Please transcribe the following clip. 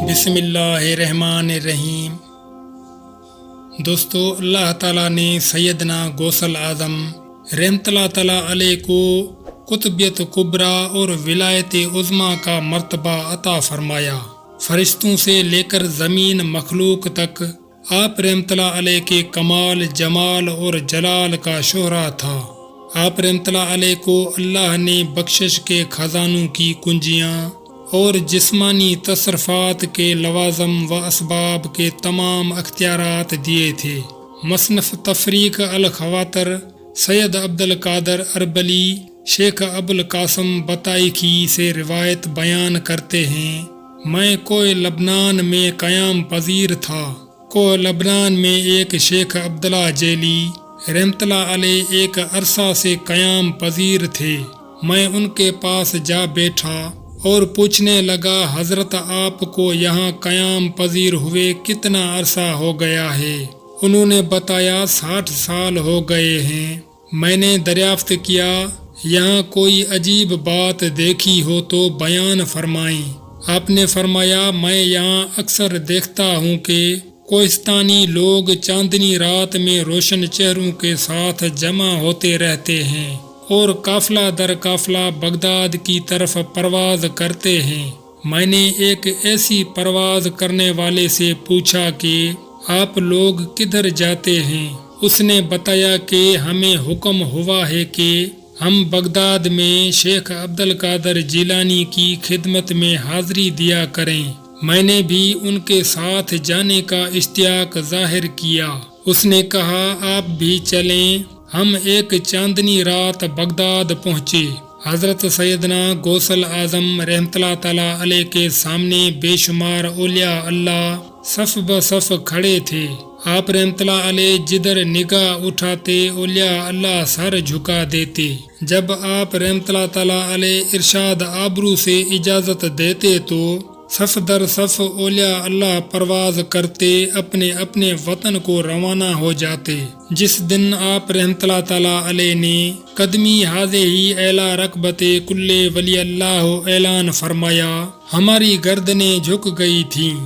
بسم اللہ الرحمن الرحیم۔ دوستو، اللہ تعالیٰ نے سیدنا غوث اعظم رحمت اللہ تعالیٰ علیہ کو قطبیت کبریٰ اور ولایت عظمیٰ کا مرتبہ عطا فرمایا۔ فرشتوں سے لے کر زمین مخلوق تک آپ رحمت اللہ علیہ کے کمال، جمال اور جلال کا شہرا تھا۔ آپ رحمت اللہ علیہ کو اللہ نے بخشش کے خزانوں کی کنجیاں اور جسمانی تصرفات کے لوازم و اسباب کے تمام اختیارات دیے تھے۔ مصنف تفریق الخواطر سید عبدالقادر اربلی شیخ ابوالقاسم بطائخی سے روایت بیان کرتے ہیں، میں کوہ لبنان میں قیام پذیر تھا۔ کوہ لبنان میں ایک شیخ عبداللہ جیلی رحمت اللہ علیہ ایک عرصہ سے قیام پذیر تھے۔ میں ان کے پاس جا بیٹھا اور پوچھنے لگا، حضرت آپ کو یہاں قیام پذیر ہوئے کتنا عرصہ ہو گیا ہے؟ انہوں نے بتایا 60 سال ہو گئے ہیں۔ میں نے دریافت کیا، یہاں کوئی عجیب بات دیکھی ہو تو بیان فرمائیں۔ آپ نے فرمایا، میں یہاں اکثر دیکھتا ہوں کہ کوہستانی لوگ چاندنی رات میں روشن چہروں کے ساتھ جمع ہوتے رہتے ہیں اور قافلہ در قافلہ بغداد کی طرف پرواز کرتے ہیں۔ میں نے ایک ایسی پرواز کرنے والے سے پوچھا کہ آپ لوگ کدھر جاتے ہیں؟ اس نے بتایا کہ ہمیں حکم ہوا ہے کہ ہم بغداد میں شیخ عبدالقادر جیلانی کی خدمت میں حاضری دیا کریں۔ میں نے بھی ان کے ساتھ جانے کا اشتیاق ظاہر کیا۔ اس نے کہا، آپ بھی چلیں۔ ہم ایک چاندنی رات بغداد پہنچے۔ حضرت سیدنا غوث اعظم رحمت اللہ تعالیٰ علیہ کے سامنے بے شمار اولیاء اللہ صف بصف کھڑے تھے۔ آپ رحمت اللہ علیہ جدھر نگاہ اٹھاتے اولیاء اللہ سر جھکا دیتے۔ جب آپ رحمت اللہ تعالیٰ علیہ ارشاد آبرو سے اجازت دیتے تو صف در صف اولیاء اللہ پرواز کرتے اپنے اپنے وطن کو روانہ ہو جاتے۔ جس دن آپ رحمت اللہ تعالیٰ علیہ نے قدمی حاضے ہی اعلیٰ رکبت کل ولی اللہ اعلان فرمایا، ہماری گردنیں جھک گئی تھیں۔